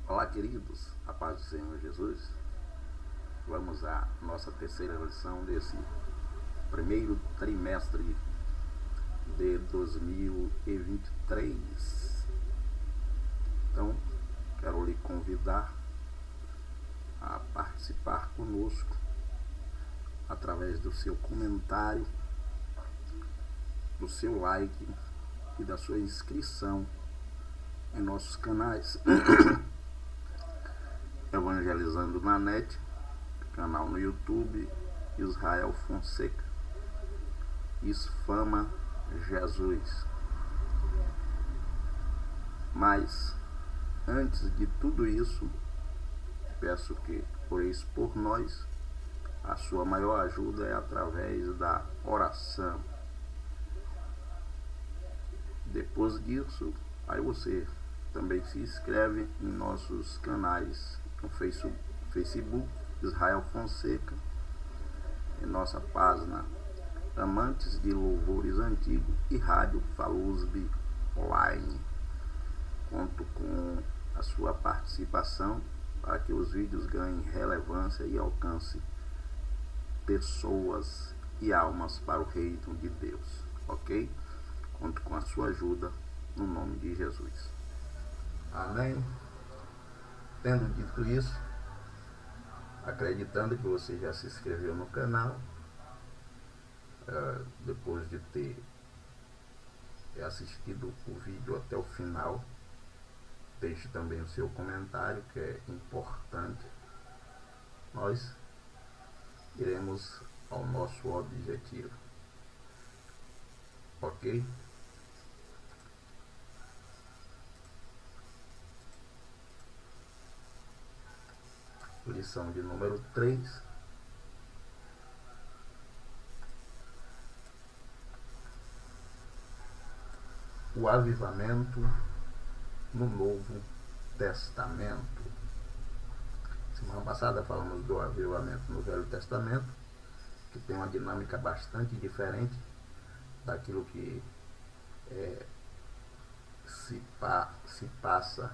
Olá, queridos, a paz do Senhor Jesus. Vamos à nossa terceira lição desse primeiro trimestre de 2023. Então, quero lhe convidar a participar conosco através do seu comentário, do seu like e da sua inscrição em nossos canais Evangelizando na Net, canal no YouTube Israel Fonseca, Isfama Jesus. Mas antes de tudo isso, peço que oreis por nós. A sua maior ajuda é através da oração. Depois disso, aí você também se inscreve em nossos canais no Facebook Israel Fonseca, em nossa página Amantes de Louvores Antigos e Rádio Falusb Online. Conto com a sua participação para que os vídeos ganhem relevância e alcancem pessoas e almas para o reino de Deus, ok? Conto com a sua ajuda no nome de Jesus. Amém? Tendo dito isso, acreditando que você já se inscreveu no canal, depois de ter assistido o vídeo até o final, deixe também o seu comentário, que é importante. Nós iremos ao nosso objetivo, ok? Lição de número 3. O avivamento no Novo Testamento. Semana passada falamos do avivamento no Velho Testamento, que tem uma dinâmica bastante diferente daquilo que se passa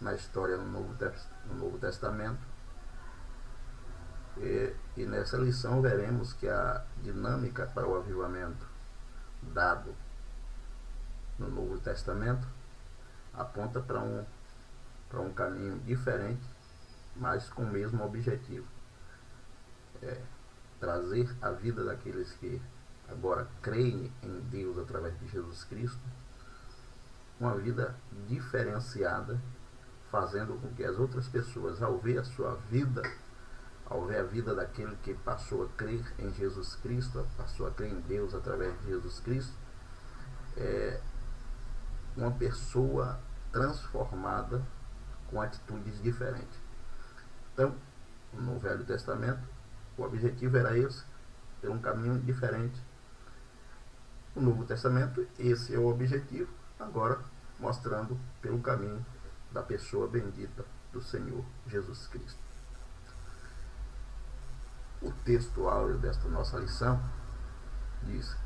na história no Novo Testamento. E nessa lição veremos que a dinâmica para o avivamento dado no Novo Testamento aponta para um caminho diferente, mas com o mesmo objetivo: trazer a vida daqueles que agora creem em Deus através de Jesus Cristo, uma vida diferenciada, fazendo com que as outras pessoas, ao ver a sua vida, ao ver a vida daquele que passou a crer em Jesus Cristo, passou a crer em Deus através de Jesus Cristo, uma pessoa transformada com atitudes diferentes. Então, no Velho Testamento, o objetivo era esse, ter um caminho diferente. No Novo Testamento, esse é o objetivo, agora mostrando pelo caminho da pessoa bendita do Senhor Jesus Cristo. O texto áureo desta nossa lição diz: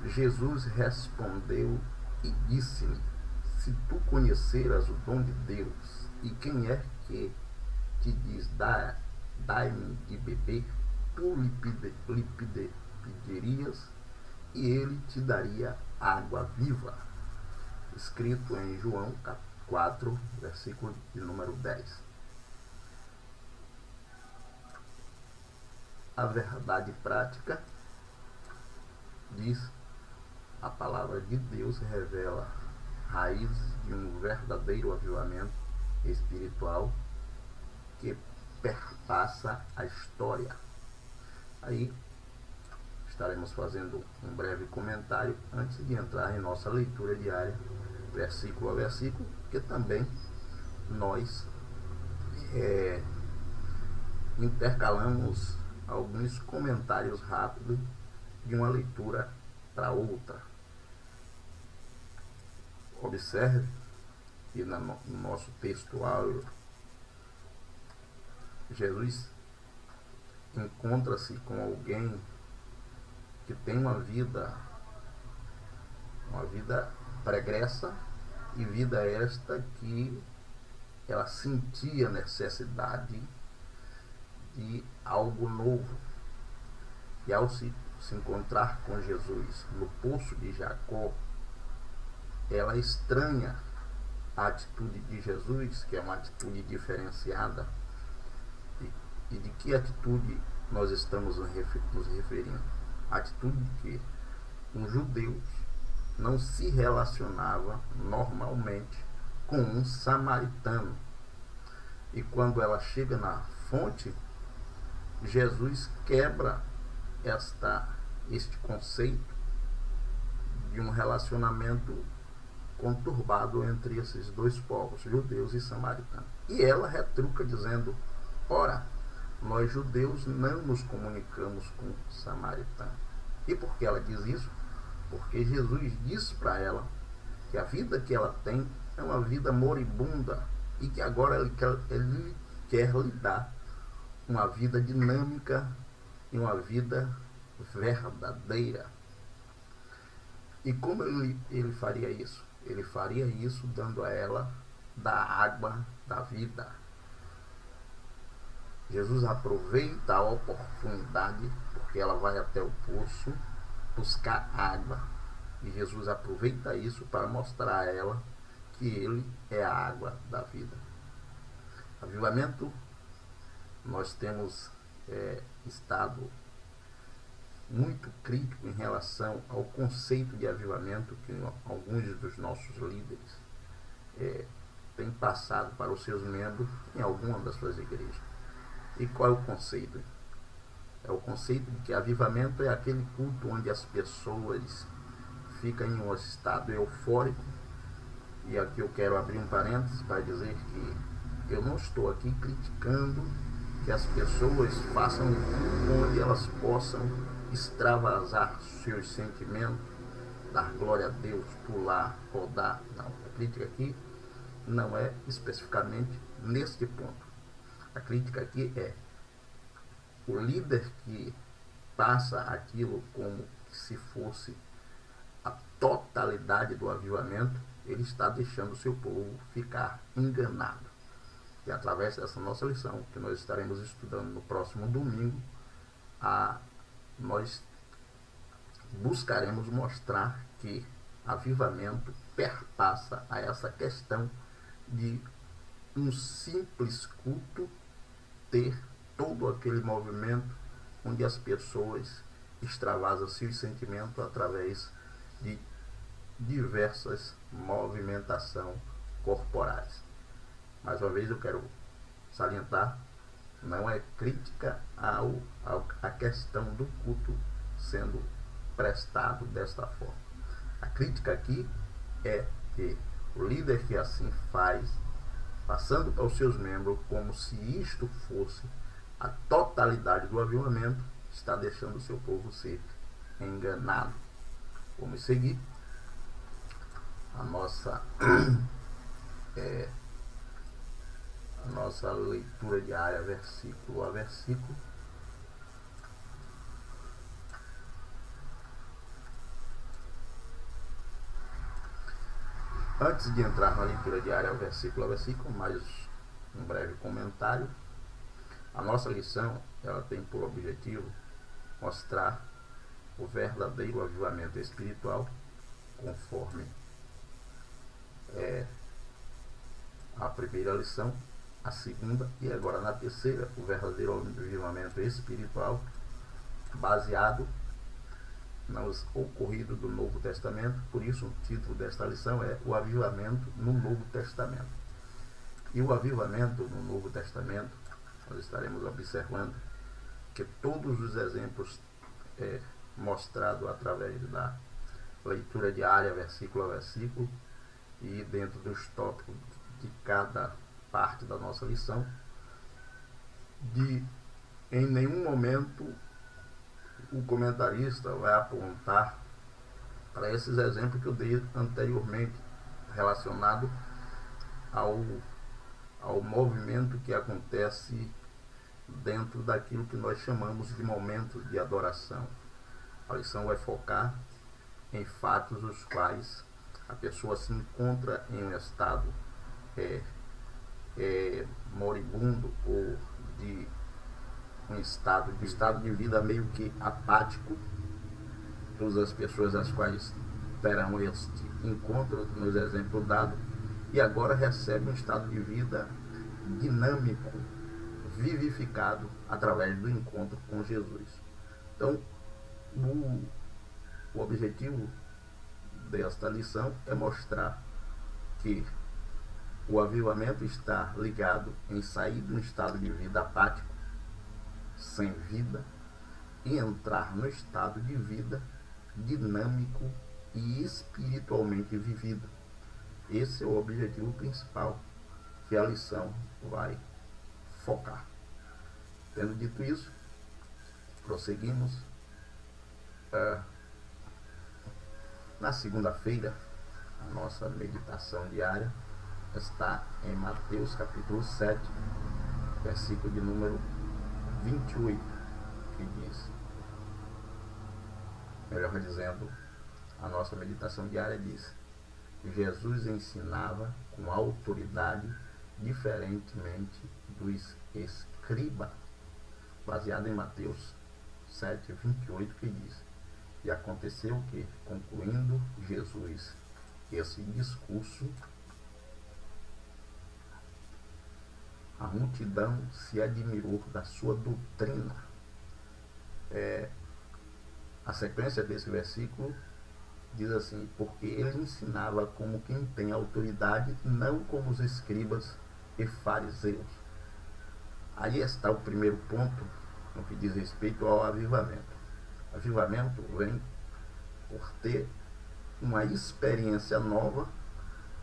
Jesus respondeu e disse-lhe: se tu conheceras o dom de Deus e quem é que te diz dai-me de beber, tu lhe pedirias e ele te daria água viva. Escrito em João 4, versículo de número 10. A verdade prática, diz a palavra de Deus, revela raízes de um verdadeiro avivamento espiritual que perpassa a história. Aí estaremos fazendo um breve comentário antes de entrar em nossa leitura diária, versículo a versículo, que também nós intercalamos alguns comentários rápidos de uma leitura para outra. Observe que no nosso texto áureo, Jesus encontra-se com alguém que tem uma vida pregressa, e vida esta que ela sentia necessidade de algo novo. E ao se encontrar com Jesus no poço de Jacó, ela estranha a atitude de Jesus, que é uma atitude diferenciada. E de que atitude nós estamos nos referindo? A atitude de que os judeus não se relacionava normalmente com um samaritano. E quando ela chega na fonte, Jesus quebra este conceito de um relacionamento conturbado entre esses dois povos, judeus e samaritanos. E ela retruca dizendo: ora, nós judeus não nos comunicamos com samaritanos. E por que ela diz isso? Porque Jesus disse para ela que a vida que ela tem é uma vida moribunda e que agora ele quer lhe dar uma vida dinâmica e uma vida verdadeira. E como ele faria isso? Ele faria isso dando a ela da água da vida. Jesus aproveita a oportunidade, porque ela vai até o poço buscar água. E Jesus aproveita isso para mostrar a ela que ele é a água da vida. Avivamento, nós temos estado muito crítico em relação ao conceito de avivamento que alguns dos nossos líderes têm passado para os seus membros em alguma das suas igrejas. E qual é o conceito? É o conceito de que avivamento é aquele culto onde as pessoas ficam em um estado eufórico. E aqui eu quero abrir um parênteses para dizer que eu não estou aqui criticando que as pessoas façam um culto onde elas possam extravasar seus sentimentos, dar glória a Deus, pular, rodar. Não, a crítica aqui não é especificamente neste ponto. A crítica aqui é o líder que passa aquilo como se fosse a totalidade do avivamento, ele está deixando o seu povo ficar enganado. E através dessa nossa lição, que nós estaremos estudando no próximo domingo, nós buscaremos mostrar que avivamento perpassa a essa questão de um simples culto ter todo aquele movimento onde as pessoas extravasam seus sentimentos através de diversas movimentações corporais. Mais uma vez eu quero salientar, não é crítica à questão do culto sendo prestado desta forma. A crítica aqui é que o líder que assim faz, passando para os seus membros como se isto fosse a totalidade do avivamento, está deixando o seu povo ser enganado. Vamos seguir a nossa leitura diária, versículo a versículo. Antes de entrar na leitura diária, versículo a versículo, mais um breve comentário. A nossa lição, ela tem por objetivo mostrar o verdadeiro avivamento espiritual, conforme a primeira lição, a segunda e agora na terceira, o verdadeiro avivamento espiritual, baseado nos ocorridos do Novo Testamento. Por isso o título desta lição é o avivamento no Novo Testamento. E o avivamento no Novo Testamento, nós estaremos observando que todos os exemplos mostrados através da leitura diária, versículo a versículo, e dentro dos tópicos de cada parte da nossa lição, em nenhum momento o comentarista vai apontar para esses exemplos que eu dei anteriormente, relacionado ao movimento que acontece dentro daquilo que nós chamamos de momentos de adoração. A lição vai focar em fatos os quais a pessoa se encontra em um estado moribundo ou de um estado de vida meio que apático. Todas as pessoas as quais terão este encontro nos exemplos dados, e agora recebe um estado de vida dinâmico, vivificado através do encontro com Jesus. Então, o objetivo desta lição é mostrar que o avivamento está ligado em sair de um estado de vida apático, sem vida, e entrar no estado de vida dinâmico e espiritualmente vivido. Esse é o objetivo principal que a lição vai focar. Tendo dito isso, prosseguimos. Na segunda-feira, a nossa meditação diária está em Mateus capítulo 7, versículo de número 28, que diz, melhor dizendo, a nossa meditação diária diz: Jesus ensinava com autoridade, diferentemente dos escribas, baseado em Mateus 7, 28, que diz: e aconteceu que, concluindo Jesus esse discurso, a multidão se admirou da sua doutrina. A sequência desse versículo diz assim: porque ele ensinava como quem tem autoridade, não como os escribas e fariseus. Aí está o primeiro ponto no que diz respeito ao avivamento. Avivamento vem por ter uma experiência nova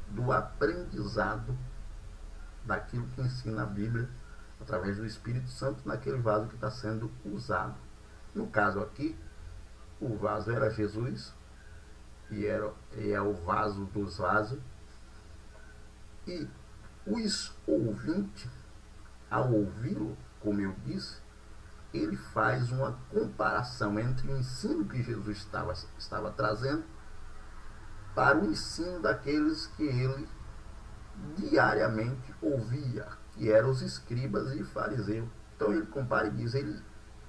do aprendizado daquilo que ensina a Bíblia através do Espírito Santo naquele vaso que está sendo usado. No caso aqui, o vaso era Jesus, e é o vaso dos vasos, e os ouvintes, ao ouvi-lo, como eu disse, ele faz uma comparação entre o ensino que Jesus estava trazendo para o ensino daqueles que ele diariamente ouvia, que eram os escribas e fariseus. Então ele compara e diz: ele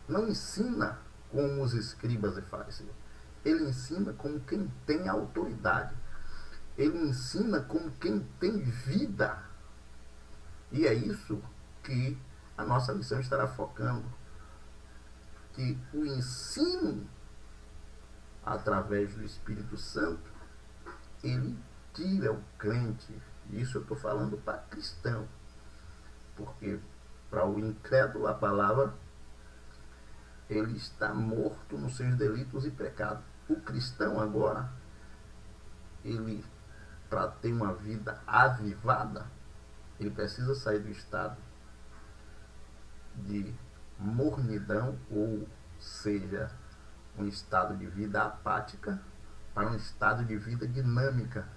não ensina como os escribas e fariseus, ele ensina como quem tem autoridade, ele ensina como quem tem vida. E é isso que a nossa lição estará focando, que o ensino através do Espírito Santo, ele tira o crente. Isso eu estou falando para cristão, porque para o incrédulo a palavra, ele está morto nos seus delitos e pecados. O cristão agora, ele, para ter uma vida avivada, ele precisa sair do estado de mornidão, ou seja, um estado de vida apática, para um estado de vida dinâmica.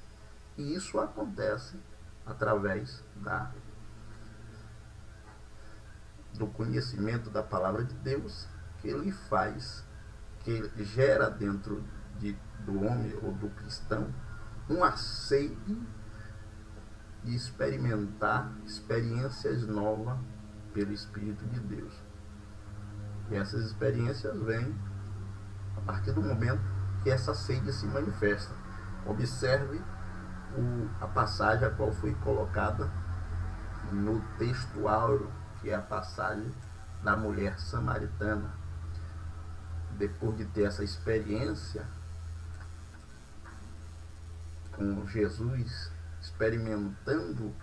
E isso acontece através do conhecimento da palavra de Deus, que ele faz, que gera dentro do homem ou do cristão uma sede de experimentar experiências novas pelo Espírito de Deus. E essas experiências vêm a partir do momento que essa sede se manifesta. Observe a passagem a qual foi colocada no texto áureo, que é a passagem da mulher samaritana. Depois de ter essa experiência com Jesus, experimentando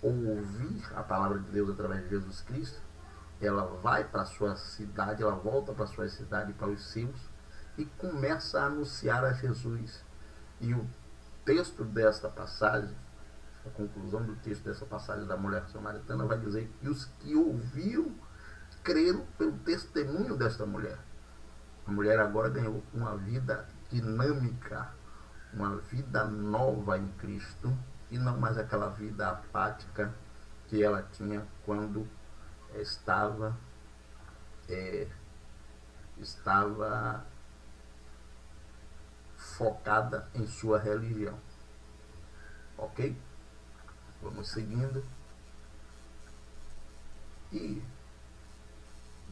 ouvir a palavra de Deus através de Jesus Cristo, ela vai para a sua cidade, ela volta para a sua cidade, para os seus, e começa a anunciar a Jesus. E o texto desta passagem, a conclusão do texto dessa passagem da mulher samaritana, vai dizer que os que ouviram creram pelo testemunho desta mulher. A mulher agora ganhou uma vida dinâmica, uma vida nova em Cristo, e não mais aquela vida apática que ela tinha quando estava focada em sua religião. Ok? Vamos seguindo. E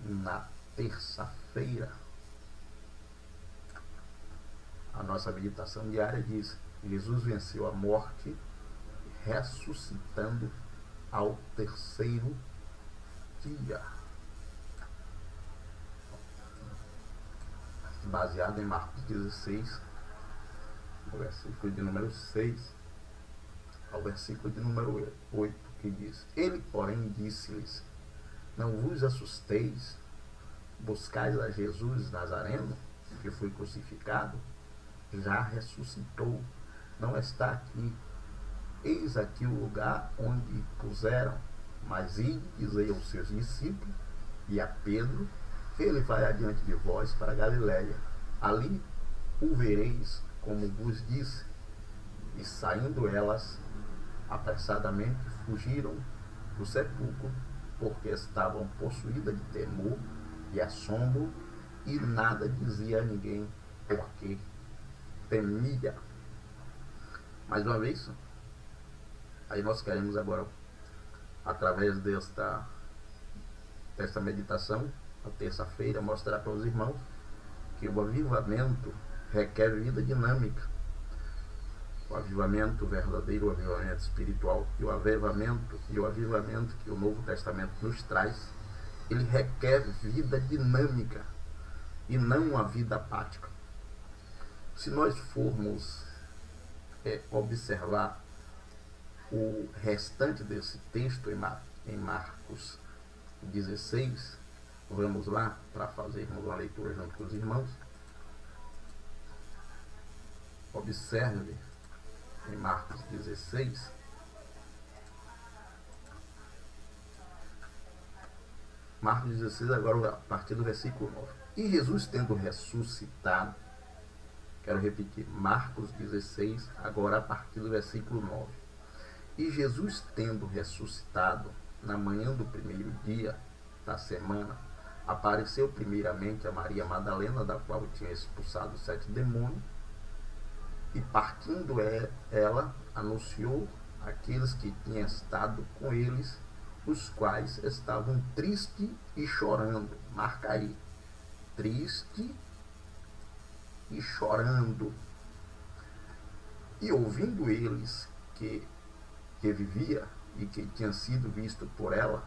na terça-feira, a nossa meditação diária diz: Jesus venceu a morte, ressuscitando ao terceiro dia. Baseado em Marcos 16, o versículo de número 6 ao versículo de número 8, que diz: Ele, porém, disse-lhes: Não vos assusteis, buscais a Jesus Nazareno, que foi crucificado, já ressuscitou, não está aqui. Eis aqui o lugar onde puseram, mas ide, dizei aos seus discípulos e a Pedro, ele vai adiante de vós para Galiléia. Ali o vereis, como vos disse. E saindo elas, apressadamente fugiram do sepulcro, porque estavam possuídas de temor e assombro, e nada dizia a ninguém, porque temia. Mais uma vez, aí nós queremos agora, através desta meditação, a terça-feira, mostrar para os irmãos que o avivamento requer vida dinâmica. O avivamento verdadeiro, o avivamento espiritual e o avivamento que o Novo Testamento nos traz, ele requer vida dinâmica e não uma vida apática. Se nós formos observar o restante desse texto em Marcos 16, vamos lá para fazermos uma leitura junto com os irmãos. Observe em Marcos 16, Marcos 16, agora a partir do versículo 9. E Jesus, tendo ressuscitado, quero repetir, Marcos 16, agora a partir do versículo 9. E Jesus, tendo ressuscitado, na manhã do primeiro dia da semana, apareceu primeiramente a Maria Madalena, da qual tinha expulsado 7 demônios, e partindo ela, anunciou àqueles que tinham estado com eles, os quais estavam tristes e chorando. Marca aí, triste e chorando. E ouvindo eles que vivia e que tinha sido visto por ela,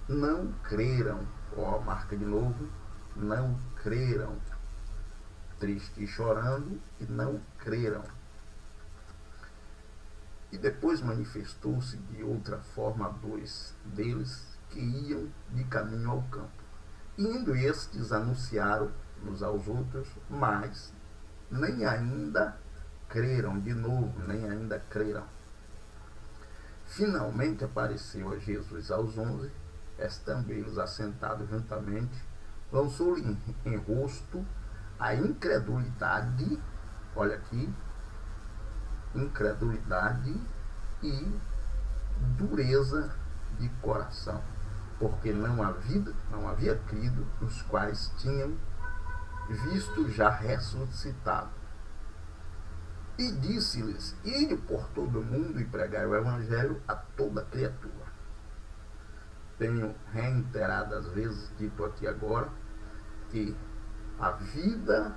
não creram. Ó, marca de novo, não creram. Triste e chorando, e não creram. E depois manifestou-se de outra forma a 2 deles que iam de caminho ao campo. Indo estes, anunciaram uns aos outros, mas nem ainda creram. De novo, nem ainda creram. Finalmente apareceu a Jesus aos 11, estando eles assentados juntamente, lançou-lhe em rosto a incredulidade, olha aqui, incredulidade e dureza de coração, porque não havia crido os quais tinham visto já ressuscitado. E disse-lhes: ide por todo o mundo e pregai o evangelho a toda criatura. Tenho reiteradas vezes dito aqui agora que a vida,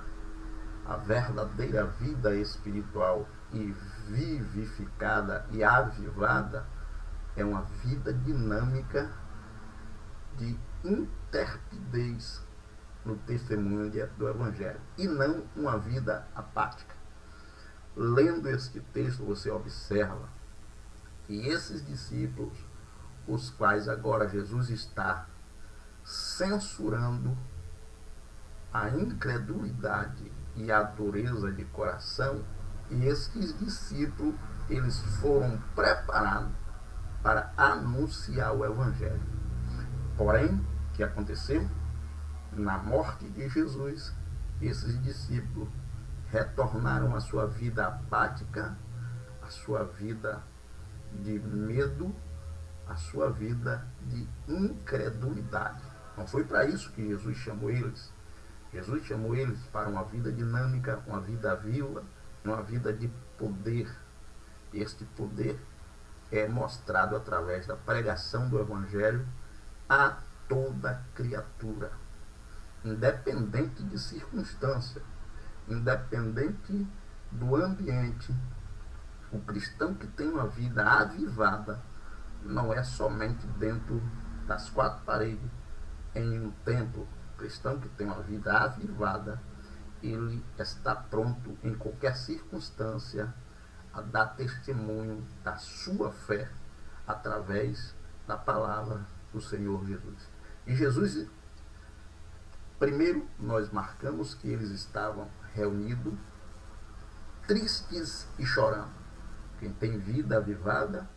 a verdadeira vida espiritual e vivificada e avivada, é uma vida dinâmica de intrepidez no testemunho do evangelho, e não uma vida apática. Lendo este texto, você observa que esses discípulos, os quais agora Jesus está censurando a incredulidade e a dureza de coração, e esses discípulos, eles foram preparados para anunciar o evangelho. Porém, o que aconteceu? Na morte de Jesus, esses discípulos retornaram à sua vida apática, à sua vida de medo, à sua vida de incredulidade. Não foi para isso que Jesus chamou eles. Jesus chamou eles para uma vida dinâmica, uma vida viva, uma vida de poder. Este poder é mostrado através da pregação do evangelho a toda criatura, independente de circunstância, independente do ambiente. O cristão que tem uma vida avivada não é somente dentro das quatro paredes, em um templo. O cristão que tem uma vida avivada, ele está pronto em qualquer circunstância a dar testemunho da sua fé através da palavra do Senhor Jesus. E Jesus, primeiro nós marcamos que eles estavam reunidos, tristes e chorando. Quem tem vida avivada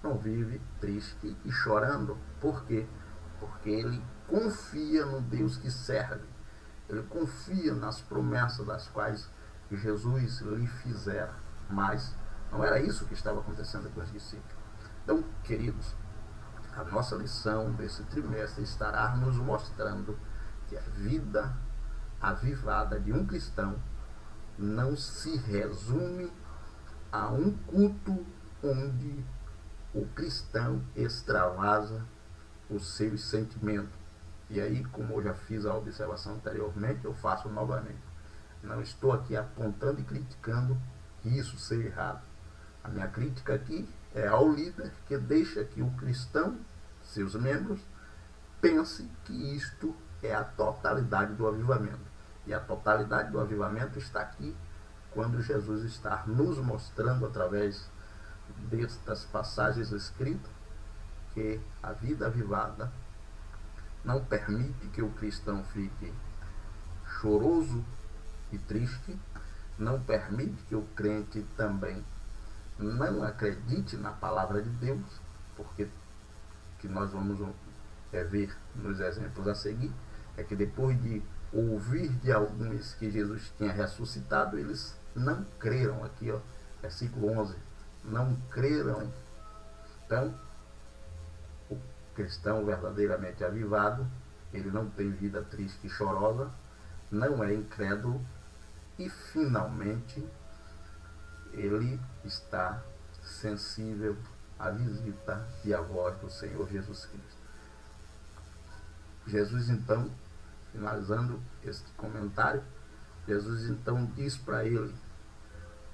não vive triste e chorando. Por quê? Porque ele confia no Deus que serve. Ele confia nas promessas das quais Jesus lhe fizera. Mas não era isso que estava acontecendo com os discípulos. Então, queridos, a nossa lição desse trimestre estará nos mostrando que a vida avivada de um cristão não se resume a um culto onde o cristão extravasa os seus sentimentos. E aí, como eu já fiz a observação anteriormente, eu faço novamente. Não estou aqui apontando e criticando que isso seja errado. A minha crítica aqui é ao líder que deixa que o cristão, seus membros, pense que isto é a totalidade do avivamento. E a totalidade do avivamento está aqui quando Jesus está nos mostrando através destas passagens escritas que a vida avivada não permite que o cristão fique choroso e triste, não permite que o crente também não acredite na palavra de Deus, porque que nós vamos ver nos exemplos a seguir, é que depois de ouvir de alguns que Jesus tinha ressuscitado, eles não creram. Aqui, versículo 11, não creram. Então, o cristão verdadeiramente avivado, ele não tem vida triste e chorosa, não é incrédulo e, finalmente, ele está sensível à visita e à voz do Senhor Jesus Cristo. Jesus, então, finalizando este comentário, Jesus então diz para ele: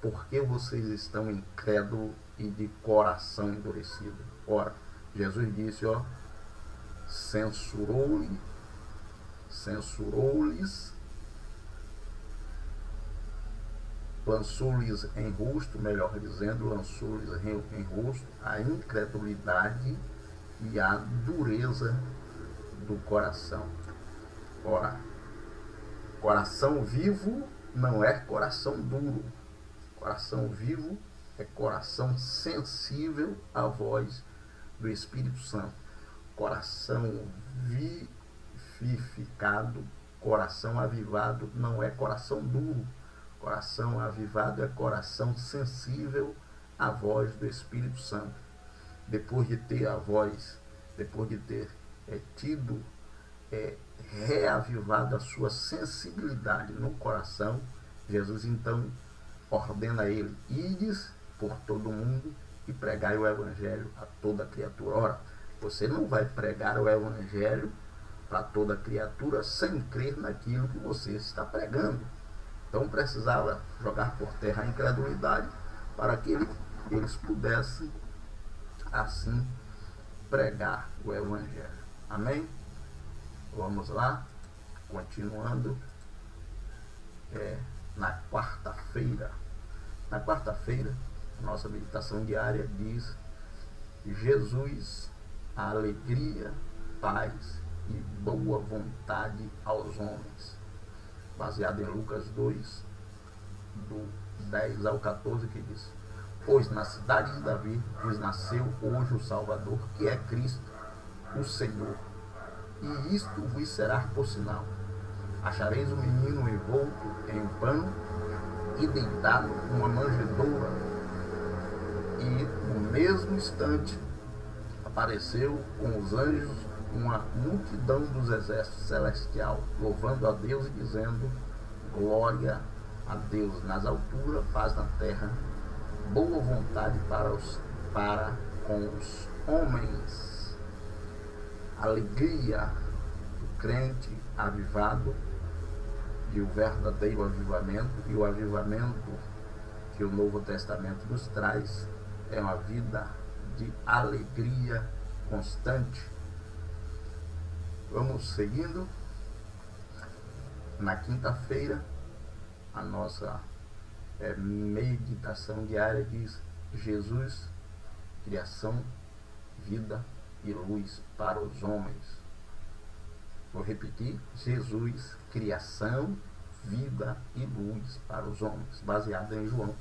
por que vocês estão incrédulos e de coração endurecido? Ora, Jesus disse, censurou-lhes, lançou-lhes em rosto, melhor dizendo, lançou-lhes em rosto a incredulidade e a dureza do coração. Ora, coração vivo não é coração duro. Coração vivo é coração sensível à voz do Espírito Santo. Coração vivificado, coração avivado não é coração duro. Coração avivado é coração sensível à voz do Espírito Santo. Depois de ter a voz, depois de ter tido reavivado a sua sensibilidade no coração, Jesus então ordena a ele: ides por todo mundo e pregai o evangelho a toda criatura. Ora, você não vai pregar o evangelho para toda criatura sem crer naquilo que você está pregando. Então precisava jogar por terra a incredulidade para que eles pudessem assim pregar o evangelho. Amém? Vamos lá, continuando. Na quarta-feira, nossa meditação diária diz: Jesus, a alegria, paz e boa vontade aos homens. Baseado em Lucas 2, do 10 ao 14, que diz: pois na cidade de Davi vos nasceu hoje o Salvador, que é Cristo, o Senhor. E isto vos será por sinal: achareis um menino envolto em um pano e deitado numa manjedoura. E no mesmo instante apareceu com os anjos uma multidão dos exércitos celestial, louvando a Deus e dizendo: glória a Deus nas alturas, paz na terra, boa vontade para com os homens. alegria do crente avivado e o verdadeiro avivamento, e o avivamento que o Novo Testamento nos traz é uma vida de alegria constante. Vamos seguindo. Na quinta-feira, a nossa meditação diária diz: Jesus, criação, vida e luz para os homens. Vou repetir: Jesus, criação, vida e luz para os homens, baseado em João,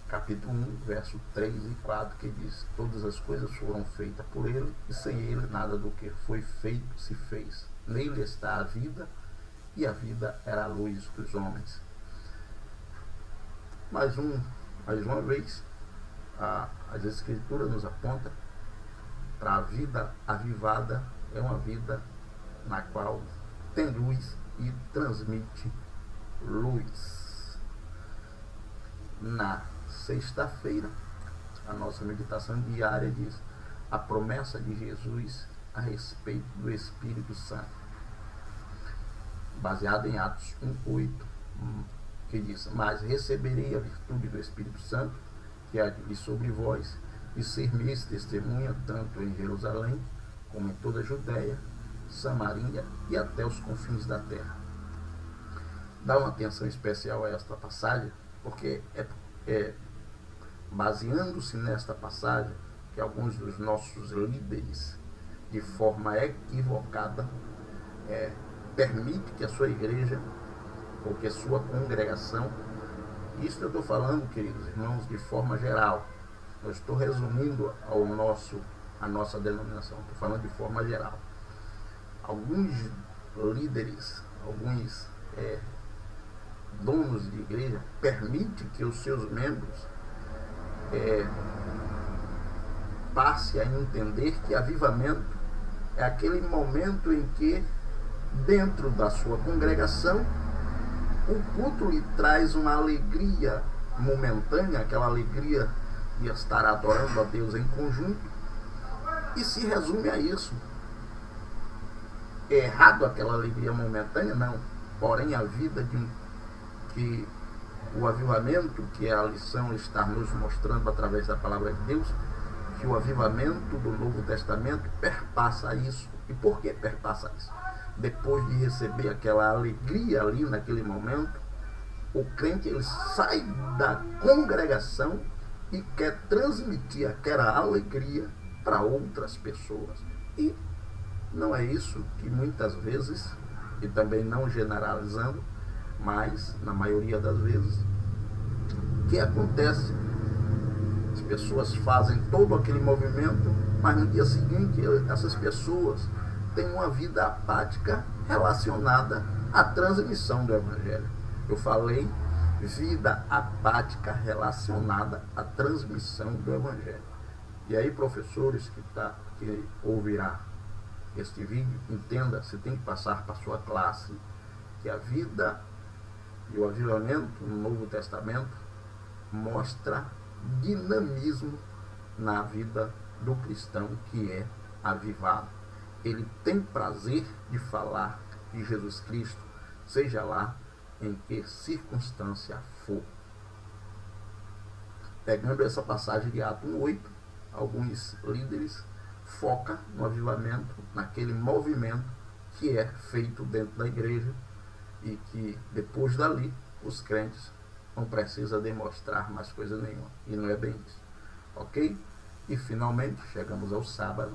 capítulo 1, verso 3 e 4, que diz: todas as coisas foram feitas por ele, e sem ele nada do que foi feito se fez. Nele está a vida, e a vida era a luz dos homens. Mais uma vez, as Escrituras nos apontam para a vida avivada. É uma vida na qual tem luz e transmite luz. Na sexta-feira, a nossa meditação diária diz: a promessa de Jesus a respeito do Espírito Santo, baseada em Atos 1:8, que diz: mas receberei a virtude do Espírito Santo, que há de vir sobre vós, e ser-me-eis testemunha tanto em Jerusalém, como em toda a Judéia, Samaria e até os confins da terra. Dá uma atenção especial a esta passagem, porque baseando-se nesta passagem que alguns dos nossos líderes, de forma equivocada, permite que a sua igreja ou que a sua congregação, isso eu estou falando, queridos irmãos, de forma geral, eu estou resumindo a nossa denominação, estou falando de forma geral. Alguns líderes, alguns donos de igreja permitem que os seus membros passe a entender que avivamento é aquele momento em que, dentro da sua congregação, o culto lhe traz uma alegria momentânea, aquela alegria de estar adorando a Deus em conjunto, e se resume a isso. É errado aquela alegria momentânea? Não. Porém, a vida que o avivamento, que é a lição está nos mostrando através da palavra de Deus, que o avivamento do Novo Testamento perpassa isso. E por que perpassa isso? Depois de receber aquela alegria ali naquele momento, o crente ele sai da congregação e quer transmitir aquela alegria para outras pessoas. E não é isso que muitas vezes, e também não generalizando, mas na maioria das vezes, que acontece. As pessoas fazem todo aquele movimento, mas no dia seguinte essas pessoas têm uma vida apática relacionada à transmissão do Evangelho. Eu falei vida apática relacionada à transmissão do Evangelho. E aí, professores que ouvirá este vídeo, entenda, você tem que passar para a sua classe que a vida e o avivamento no Novo Testamento mostra dinamismo na vida do cristão que é avivado. Ele tem prazer de falar de Jesus Cristo, seja lá em que circunstância for. Pegando essa passagem de Atos 1:8, alguns líderes focam no avivamento, naquele movimento que é feito dentro da igreja e que depois dali os crentes não precisam demonstrar mais coisa nenhuma. E não é bem isso. Ok? E finalmente chegamos ao sábado.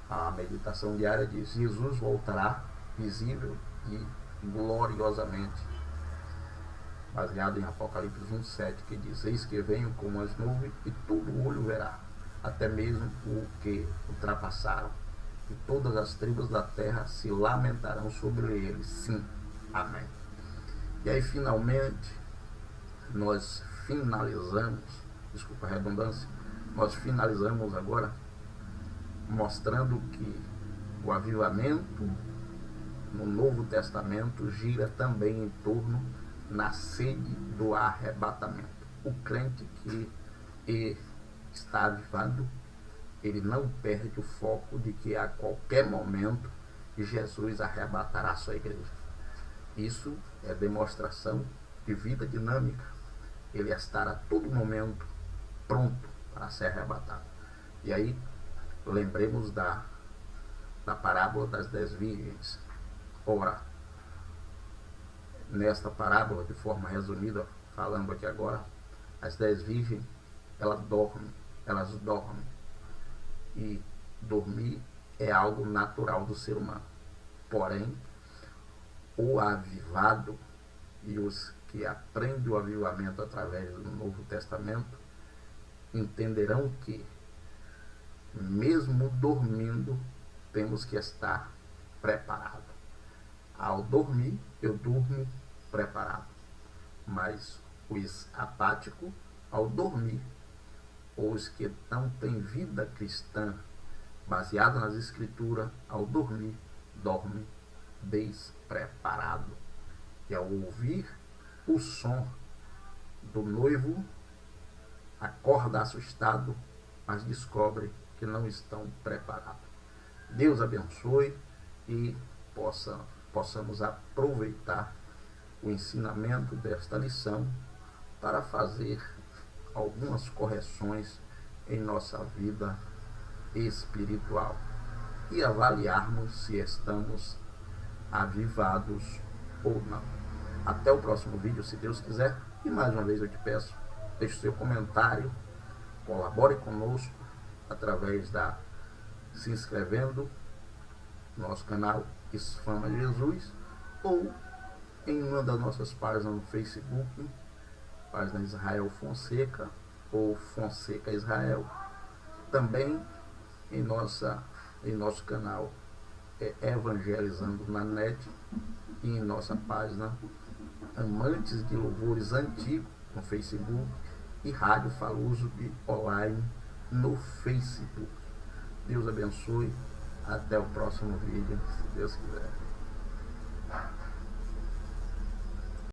A meditação diária diz: Jesus voltará visível e gloriosamente, baseado em Apocalipse 1:7, que diz: eis que venho como as nuvens, e todo olho verá, até mesmo o que ultrapassaram, e todas as tribos da terra se lamentarão sobre ele. Sim, amém. E aí finalmente nós finalizamos, desculpa a redundância, nós finalizamos agora mostrando que o avivamento no Novo Testamento gira também em torno na sede do arrebatamento. O crente que e está avivado, ele não perde o foco de que a qualquer momento Jesus arrebatará a sua igreja. Isso é demonstração de vida dinâmica. Ele estará a todo momento pronto para ser arrebatado. E aí, lembremos da parábola das 10 virgens. Ora, nesta parábola, de forma resumida, falando aqui agora, as 10 virgens, elas dormem. E dormir é algo natural do ser humano. Porém, o avivado e os que aprendem o avivamento através do Novo Testamento entenderão que, mesmo dormindo, temos que estar preparado. Ao dormir, eu durmo preparado. Mas os apáticos, ao dormir, ou os que não têm vida cristã baseada nas escrituras, ao dormir, dorme despreparado. E ao ouvir o som do noivo, acorda assustado, mas descobre que não estão preparados. Deus abençoe e possamos aproveitar o ensinamento desta lição para fazer algumas correções em nossa vida espiritual e avaliarmos se estamos avivados ou não. Até o próximo vídeo, se Deus quiser. E mais uma vez eu te peço, deixe seu comentário, colabore conosco através se inscrevendo no nosso canal Isfama Jesus, ou em uma das nossas páginas no Facebook, página Israel Fonseca ou Fonseca Israel. Também em nosso canal Evangelizando na Net, e em nossa página Amantes de Louvores Antigos no Facebook e Rádio Faluso online no Facebook. Deus abençoe. Até o próximo vídeo, se Deus quiser.